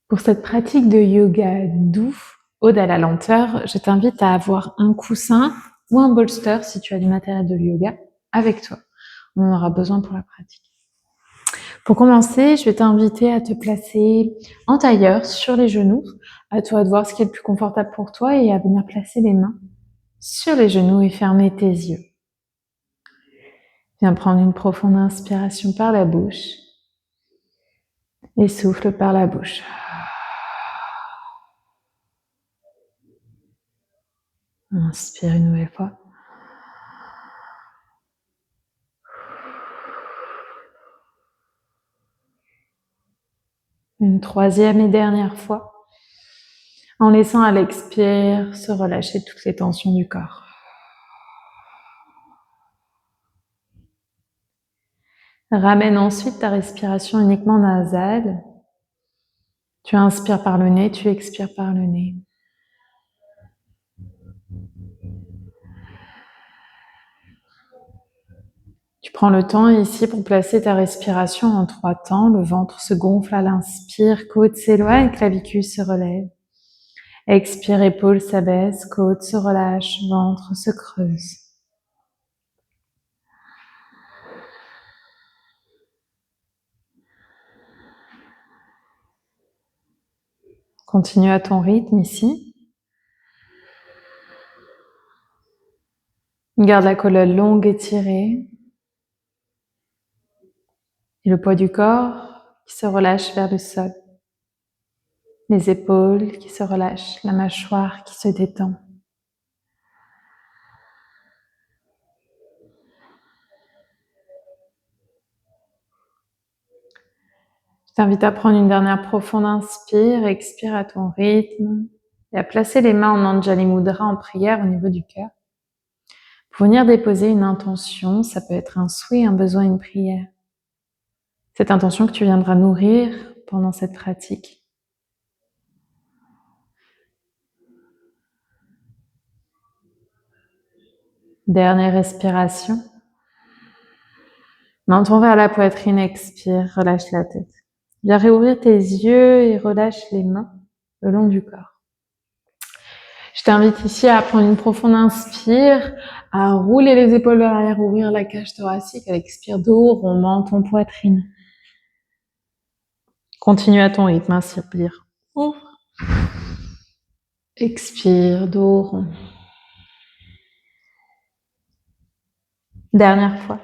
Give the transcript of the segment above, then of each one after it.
Pour cette pratique de yoga doux, ode à la lenteur, je t'invite à avoir un coussin ou un bolster si tu as du matériel de yoga avec toi. On en aura besoin pour la pratique. Pour commencer, je vais t'inviter à te placer en tailleur sur les genoux. À toi de voir ce qui est le plus confortable pour toi et à venir placer les mains sur les genoux et fermer tes yeux. Viens prendre une profonde inspiration par la bouche et souffle par la bouche. Inspire une nouvelle fois. Une troisième et dernière fois, en laissant à l'expire se relâcher toutes les tensions du corps. Ramène ensuite ta respiration uniquement nasale. Tu inspires par le nez, tu expires par le nez. Tu prends le temps ici pour placer ta respiration en 3 temps. Le ventre se gonfle à l'inspire, côte s'éloigne, clavicule se relève. Expire, épaule s'abaisse, côte se relâche, ventre se creuse. Continue à ton rythme ici. Garde la colonne longue et tirée. Et le poids du corps qui se relâche vers le sol. Les épaules qui se relâchent, la mâchoire qui se détend. Je t'invite à prendre une dernière profonde inspire, expire à ton rythme et à placer les mains en Anjali Mudra en prière au niveau du cœur. Pour venir déposer une intention, ça peut être un souhait, un besoin, une prière. Cette intention que tu viendras nourrir pendant cette pratique. Dernière respiration. Menton vers la poitrine, expire, relâche la tête. Viens réouvrir tes yeux et relâche les mains le long du corps. Je t'invite ici à prendre une profonde inspire, à rouler les épaules vers l'arrière, ouvrir la cage thoracique. À l'expire, dos rond, menton, poitrine. Continue à ton rythme, inspire, ouvre. Expire, dos rond. Dernière fois.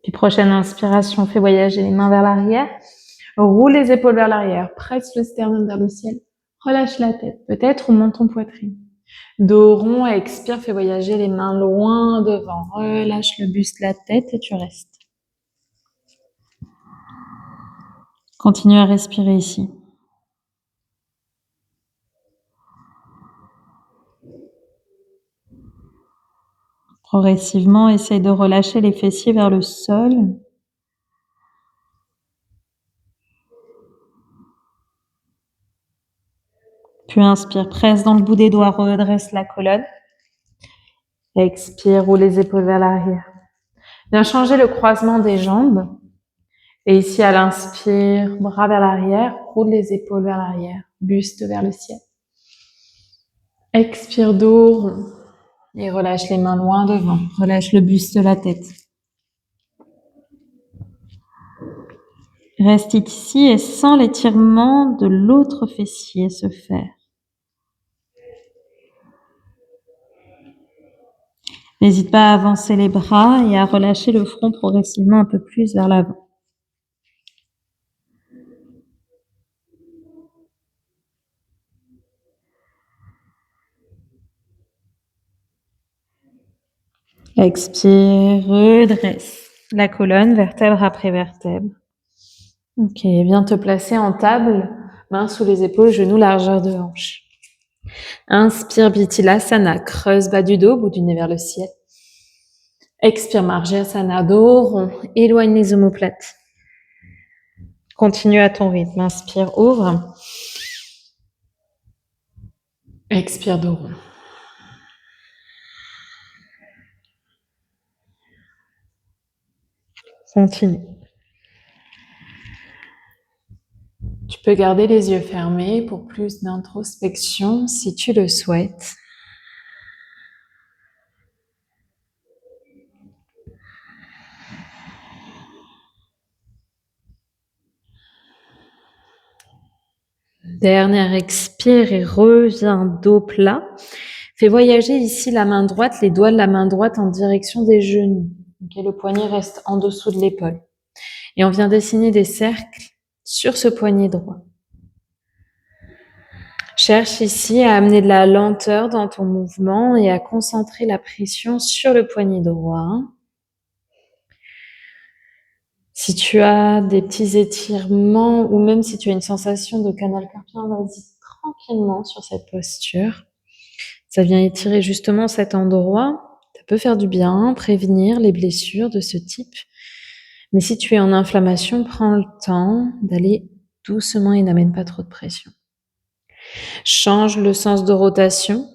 Puis prochaine inspiration, fais voyager les mains vers l'arrière. Roule les épaules vers l'arrière, presse le sternum vers le ciel. Relâche la tête, peut-être au menton poitrine. Dos rond, expire, fais voyager les mains loin devant. Relâche le buste, la tête et tu restes. Continue à respirer ici. Progressivement, essaye de relâcher les fessiers vers le sol. Puis inspire, presse dans le bout des doigts, redresse la colonne. Expire, roule les épaules vers l'arrière. Viens changer le croisement des jambes. Et ici, à l'inspire, bras vers l'arrière, roule les épaules vers l'arrière, buste vers le ciel. Expire, dos rond. Et relâche les mains loin devant. Relâche le buste, la tête. Reste ici et sens l'étirement de l'autre fessier se faire. N'hésite pas à avancer les bras et à relâcher le front progressivement un peu plus vers l'avant. Expire, redresse la colonne, vertèbre après vertèbre. Ok, viens te placer en table, mains sous les épaules, genoux largeur de hanche. Inspire, Bithilasana, creuse bas du dos, bout du nez vers le ciel. Expire, Marjasana, dos rond, éloigne les omoplates. Continue à ton rythme, inspire, ouvre. Expire, dos rond. Continue. Tu peux garder les yeux fermés pour plus d'introspection si tu le souhaites. Dernière expire et reviens dos plat. Fais voyager ici la main droite, les doigts de la main droite en direction des genoux. Okay, le poignet reste en dessous de l'épaule. Et on vient dessiner des cercles sur ce poignet droit. Cherche ici à amener de la lenteur dans ton mouvement et à concentrer la pression sur le poignet droit. Si tu as des petits étirements ou même si tu as une sensation de canal carpien, vas-y tranquillement sur cette posture. Ça vient étirer justement cet endroit. Ça peut faire du bien, prévenir les blessures de ce type. Mais si tu es en inflammation, prends le temps d'aller doucement et n'amène pas trop de pression. Change le sens de rotation.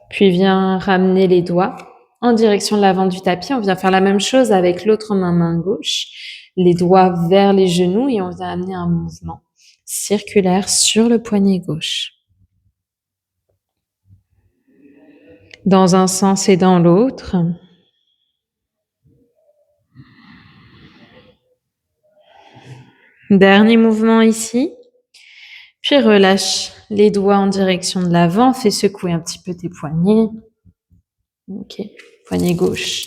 Puis viens ramener les doigts en direction de l'avant du tapis. On vient faire la même chose avec l'autre main gauche. Les doigts vers les genoux et on vient amener un mouvement circulaire sur le poignet gauche. Dans un sens et dans l'autre. Dernier mouvement ici. Puis relâche les doigts en direction de l'avant. Fais secouer un petit peu tes poignets. Ok. Poignet gauche,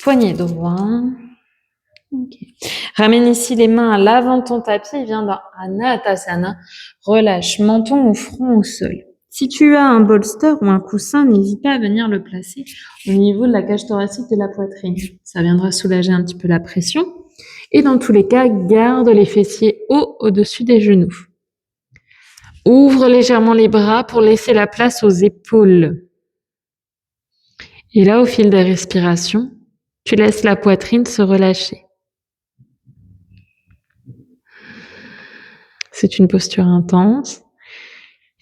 poignet droit. Ok. Ramène ici les mains à l'avant de ton tapis. Viens dans Anatasana. Relâche menton ou front au sol. Si tu as un bolster ou un coussin, n'hésite pas à venir le placer au niveau de la cage thoracique de la poitrine. Ça viendra soulager un petit peu la pression. Et dans tous les cas, garde les fessiers hauts au-dessus des genoux. Ouvre légèrement les bras pour laisser la place aux épaules. Et là, au fil des respirations, tu laisses la poitrine se relâcher. C'est une posture intense.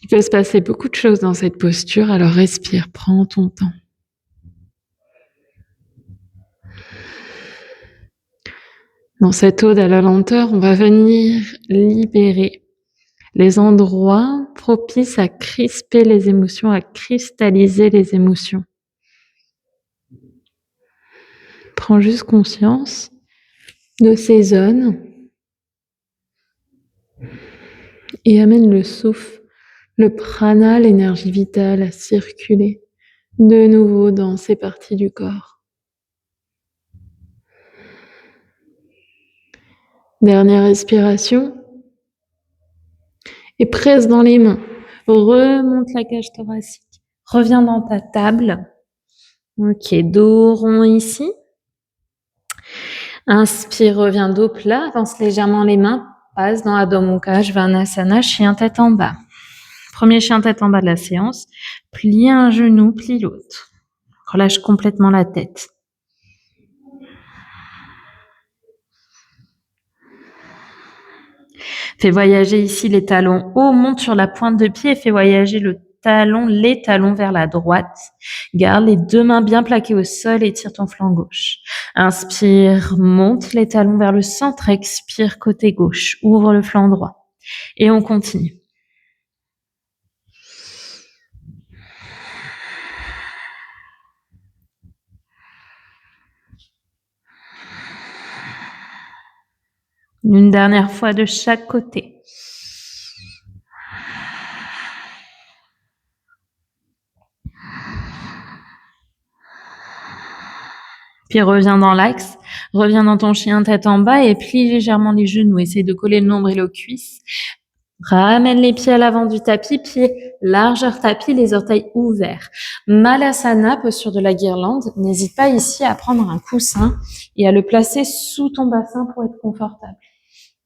Il peut se passer beaucoup de choses dans cette posture, alors respire, prends ton temps. Dans cette ode à la lenteur, on va venir libérer les endroits propices à crisper les émotions, à cristalliser les émotions. Prends juste conscience de ces zones et amène le souffle, le prana, l'énergie vitale à circuler de nouveau dans ces parties du corps. Dernière respiration. Et presse dans les mains. Remonte la cage thoracique. Reviens dans ta table. Ok, dos rond ici. Inspire, reviens dos plat. Avance légèrement les mains. Passe dans Adho Mukha, Svanasana, chien tête en bas. Premier chien tête en bas de la séance. Plie un genou, plie l'autre. Relâche complètement la tête. Fais voyager ici les talons hauts, monte sur la pointe de pied et fais voyager les talons vers la droite. Garde les deux mains bien plaquées au sol et tire ton flanc gauche. Inspire, monte les talons vers le centre, expire côté gauche, ouvre le flanc droit. Et on continue. Une dernière fois de chaque côté. Puis reviens dans l'axe, reviens dans ton chien tête en bas et plie légèrement les genoux. Essaye de coller le nombril aux cuisses. Ramène les pieds à l'avant du tapis, pieds largeur tapis, les orteils ouverts. Malasana, posture de la guirlande. N'hésite pas ici à prendre un coussin et à le placer sous ton bassin pour être confortable.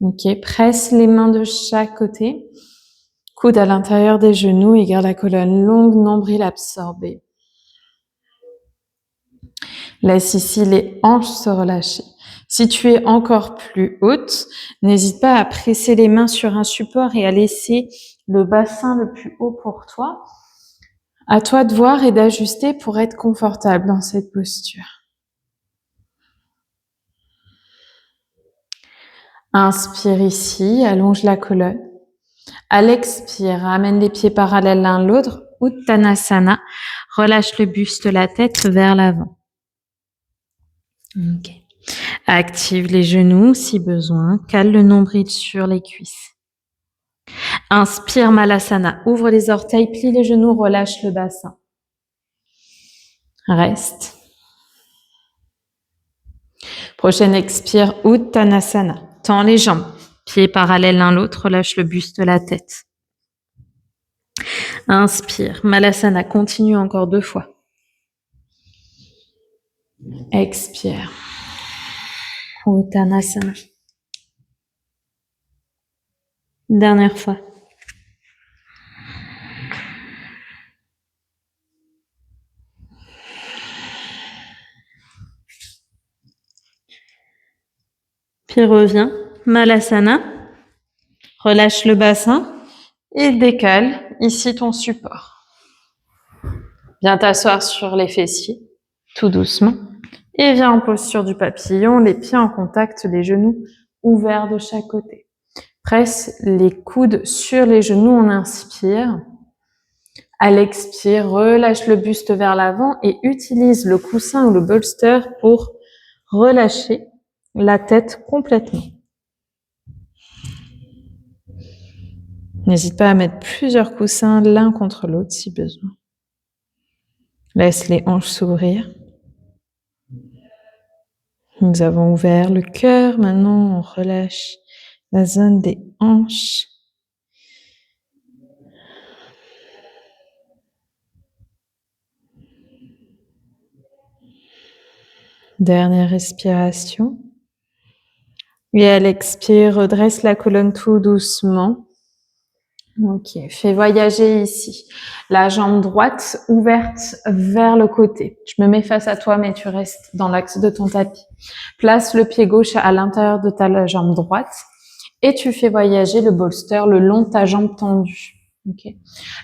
Ok, presse les mains de chaque côté. Coude à l'intérieur des genoux et garde la colonne longue, nombril absorbé. Laisse ici les hanches se relâcher. Si tu es encore plus haute, n'hésite pas à presser les mains sur un support et à laisser le bassin le plus haut pour toi. À toi de voir et d'ajuster pour être confortable dans cette posture. Inspire ici, allonge la colonne. À l'expire, ramène les pieds parallèles l'un l'autre, Uttanasana. Relâche le buste, la tête vers l'avant. Ok. Active les genoux si besoin, cale le nombril sur les cuisses. Inspire Malasana, ouvre les orteils, plie les genoux, relâche le bassin. Reste. Prochaine expire, Uttanasana. Tends les jambes, pieds parallèles l'un l'autre, relâche le buste, la tête. Inspire, Malasana, continue encore 2 fois. Expire. Uttanasana. Dernière fois. Puis reviens, Malasana. Relâche le bassin et décale ici ton support. Viens t'asseoir sur les fessiers, tout doucement. Et viens en posture du papillon, les pieds en contact, les genoux ouverts de chaque côté. Presse les coudes sur les genoux, on inspire. À l'expire, relâche le buste vers l'avant et utilise le coussin ou le bolster pour relâcher la tête complètement. N'hésite pas à mettre plusieurs coussins l'un contre l'autre si besoin. Laisse les hanches s'ouvrir. Nous avons ouvert le cœur. Maintenant, on relâche la zone des hanches. Dernière respiration. Et à l'expire, redresse la colonne tout doucement. Ok, fais voyager ici la jambe droite ouverte vers le côté. Je me mets face à toi, mais tu restes dans l'axe de ton tapis. Place le pied gauche à l'intérieur de ta jambe droite et tu fais voyager le bolster le long de ta jambe tendue. Okay.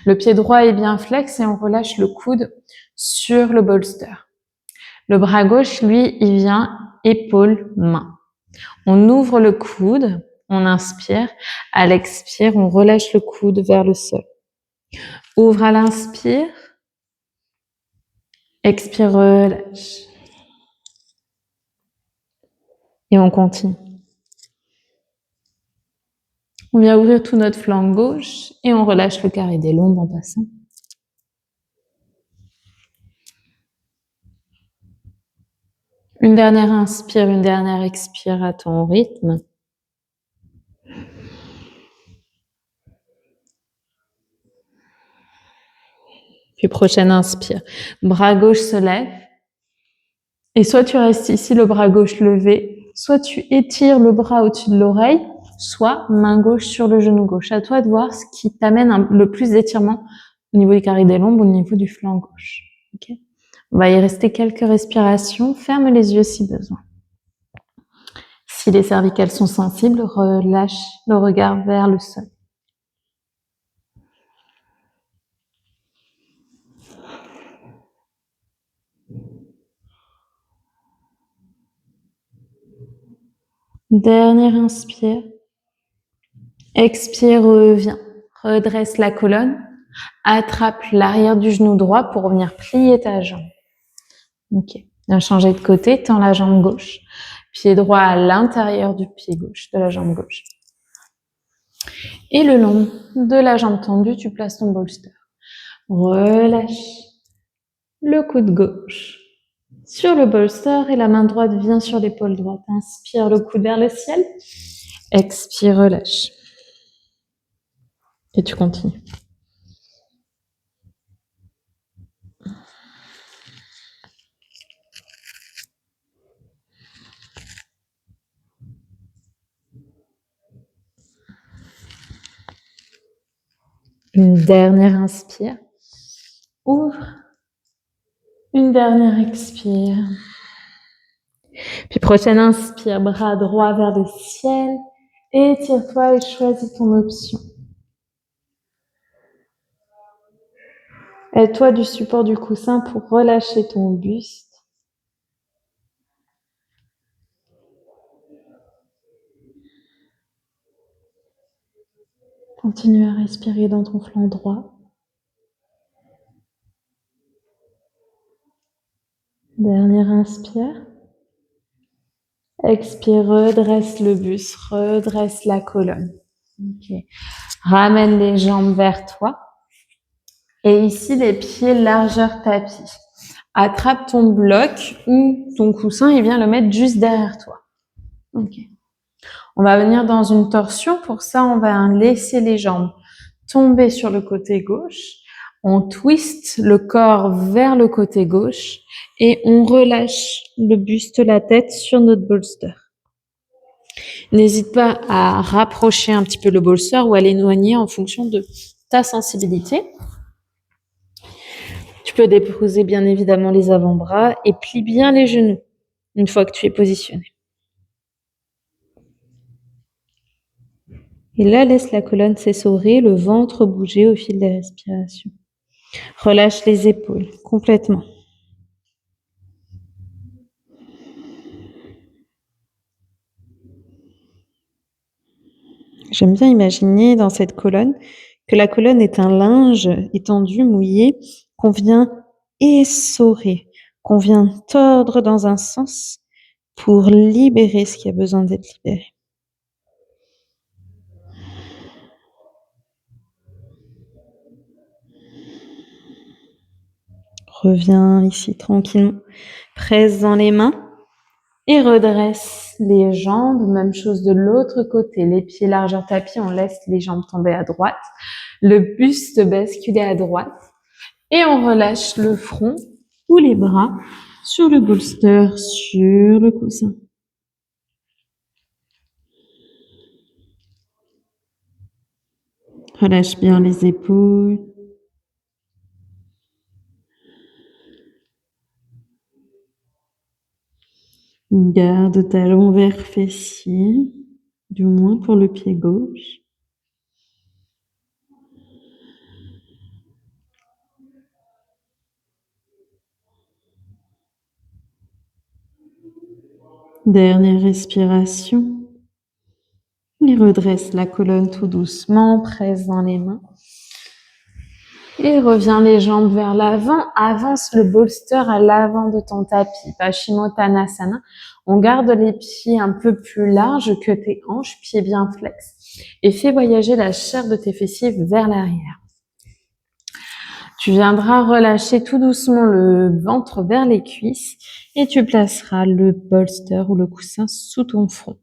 Le pied droit est bien flex et on relâche le coude sur le bolster. Le bras gauche, lui, il vient épaule-main. On ouvre le coude, on inspire. À l'expire, on relâche le coude vers le sol. Ouvre à l'inspire. Expire, relâche. Et on continue. On vient ouvrir tout notre flanc gauche et on relâche le carré des lombes en passant. Une dernière inspire, une dernière expire à ton rythme. Puis prochaine inspire. Bras gauche se lève. Et soit tu restes ici, le bras gauche levé, soit tu étires le bras au-dessus de l'oreille, soit main gauche sur le genou gauche. À toi de voir ce qui t'amène le plus d'étirement au niveau du carré des lombes, au niveau du flanc gauche. Okay. On va y rester quelques respirations. Ferme les yeux si besoin. Si les cervicales sont sensibles, relâche le regard vers le sol. Dernière inspire. Expire, reviens. Redresse la colonne. Attrape l'arrière du genou droit pour venir plier ta jambe. Ok. Viens changer de côté. Tends la jambe gauche. Pied droit à l'intérieur du pied gauche, de la jambe gauche. Et le long de la jambe tendue, tu places ton bolster. Relâche le coude gauche sur le bolster et la main droite vient sur l'épaule droite. Inspire le coude vers le ciel. Expire, relâche. Et tu continues. Une dernière inspire. Ouvre. Une dernière expire. Puis prochaine inspire, bras droit vers le ciel. Étire-toi et choisis ton option. Aide-toi du support du coussin pour relâcher ton buste. Continue à respirer dans ton flanc droit. Dernière inspire. Expire, redresse le buste, redresse la colonne. Okay. Ramène les jambes vers toi. Et ici, les pieds largeur tapis. Attrape ton bloc ou ton coussin et viens le mettre juste derrière toi. Ok. On va venir dans une torsion. Pour ça, on va laisser les jambes tomber sur le côté gauche. On twiste le corps vers le côté gauche et on relâche le buste, la tête sur notre bolster. N'hésite pas à rapprocher un petit peu le bolster ou à l'éloigner en fonction de ta sensibilité. Tu peux déposer bien évidemment les avant-bras et plie bien les genoux une fois que tu es positionné. Et là, laisse la colonne s'essorer, le ventre bouger au fil des respirations. Relâche les épaules complètement. J'aime bien imaginer dans cette colonne que la colonne est un linge étendu, mouillé, qu'on vient essorer, qu'on vient tordre dans un sens pour libérer ce qui a besoin d'être libéré. Reviens ici tranquillement, presse dans les mains et redresse les jambes. Même chose de l'autre côté, les pieds largeur tapis, on laisse les jambes tomber à droite, le buste basculer à droite et on relâche le front ou les bras sur le bolster, sur le coussin. Relâche bien les épaules. Garde talon vers fessier, du moins pour le pied gauche. Dernière respiration. Et redresse la colonne tout doucement, presse dans les mains. Et reviens les jambes vers l'avant, avance le bolster à l'avant de ton tapis, Paschimottanasana. On garde les pieds un peu plus larges que tes hanches, pieds bien flex. Et fais voyager la chair de tes fessiers vers l'arrière. Tu viendras relâcher tout doucement le ventre vers les cuisses et tu placeras le bolster ou le coussin sous ton front.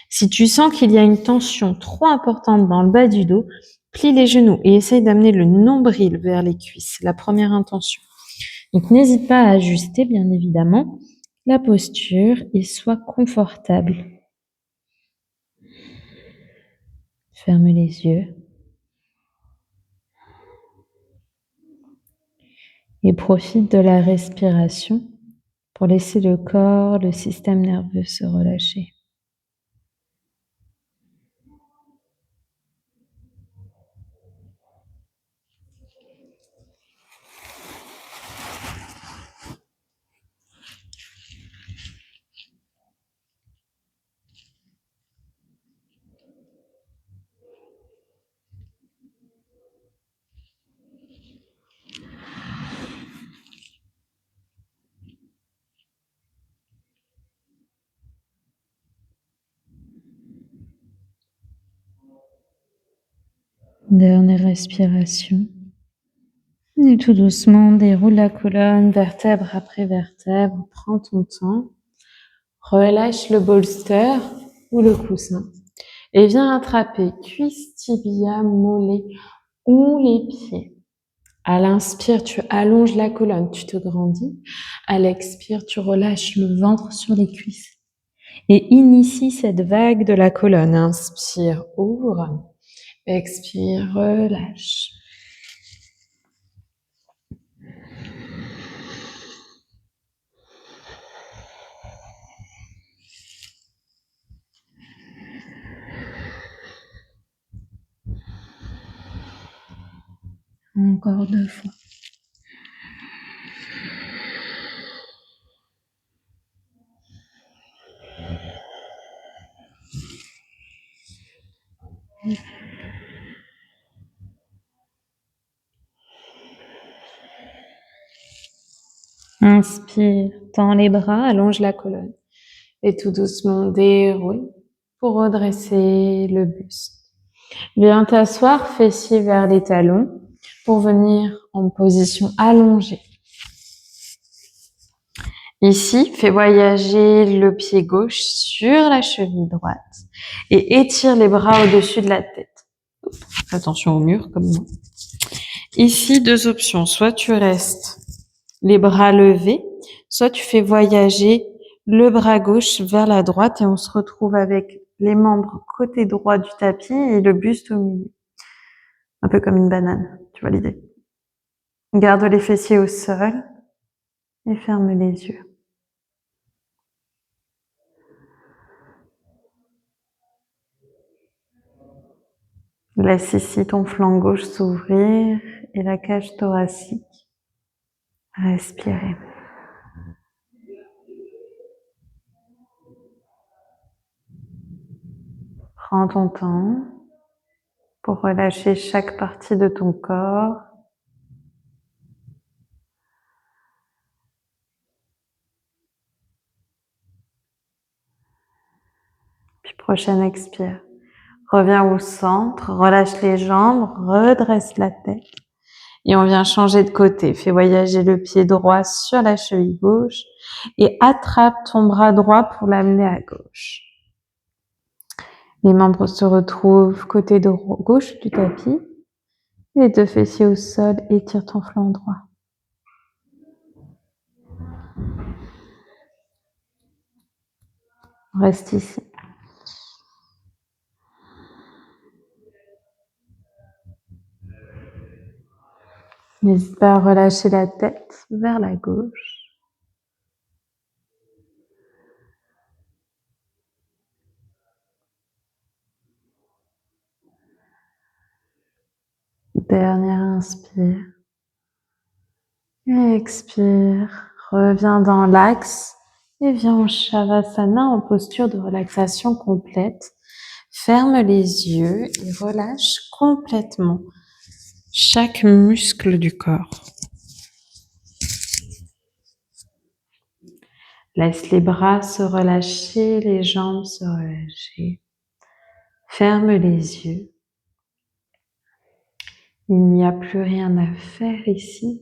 Si tu sens qu'il y a une tension trop importante dans le bas du dos, plie les genoux et essaye d'amener le nombril vers les cuisses, la première intention. Donc n'hésite pas à ajuster bien évidemment la posture et sois confortable. Ferme les yeux. Et profite de la respiration pour laisser le corps, le système nerveux se relâcher. Dernière respiration. Et tout doucement, déroule la colonne, vertèbre après vertèbre. Prends ton temps. Relâche le bolster ou le coussin. Et viens attraper cuisse, tibia, mollet ou les pieds. À l'inspire, tu allonges la colonne, tu te grandis. À l'expire, tu relâches le ventre sur les cuisses. Et initie cette vague de la colonne. Inspire, ouvre. Expire, relâche. Encore 2 fois. Inspire, tends les bras, allonge la colonne. Et tout doucement déroule pour redresser le buste. Viens t'asseoir, fessiers vers les talons pour venir en position allongée. Ici, fais voyager le pied gauche sur la cheville droite et étire les bras au-dessus de la tête. Attention au mur comme moi. Ici, deux options. Soit tu restes les bras levés, soit tu fais voyager le bras gauche vers la droite et on se retrouve avec les membres côté droit du tapis et le buste au milieu. Un peu comme une banane, tu vois l'idée. Garde les fessiers au sol et ferme les yeux. Laisse ici ton flanc gauche s'ouvrir et la cage thoracique respirer. Prends ton temps pour relâcher chaque partie de ton corps. Puis prochaine expire. Reviens au centre, relâche les jambes, redresse la tête. Et on vient changer de côté. Fais voyager le pied droit sur la cheville gauche et attrape ton bras droit pour l'amener à gauche. Les membres se retrouvent côté gauche du tapis. Les deux fessiers au sol, étire ton flanc droit. Reste ici. N'hésite pas à relâcher la tête vers la gauche. Dernière inspire. Expire. Reviens dans l'axe et viens en Shavasana en posture de relaxation complète. Ferme les yeux et relâche complètement chaque muscle du corps. Laisse les bras se relâcher, les jambes se relâcher. Ferme les yeux. Il n'y a plus rien à faire ici.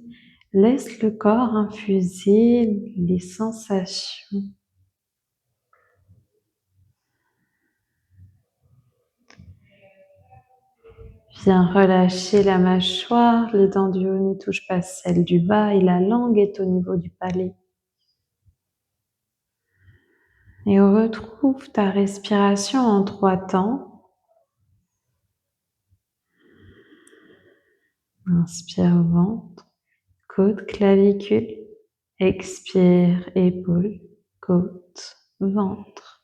Laisse le corps infuser les sensations. Viens relâcher la mâchoire, les dents du haut ne touchent pas celles du bas et la langue est au niveau du palais. Et retrouve ta respiration en 3 temps. Inspire ventre, côte, clavicule. Expire épaule, côte, ventre.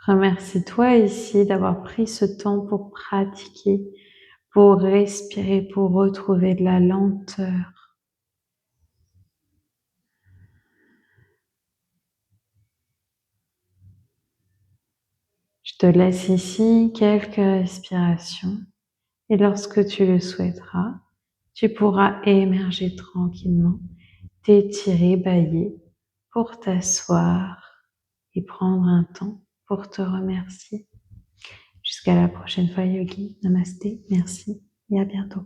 Remercie-toi ici d'avoir pris ce temps pour pratiquer, pour respirer, pour retrouver de la lenteur. Je te laisse ici quelques respirations et lorsque tu le souhaiteras, tu pourras émerger tranquillement, t'étirer, bâiller pour t'asseoir et prendre un temps pour te remercier. Jusqu'à la prochaine fois, Yogi. Namasté, merci et à bientôt.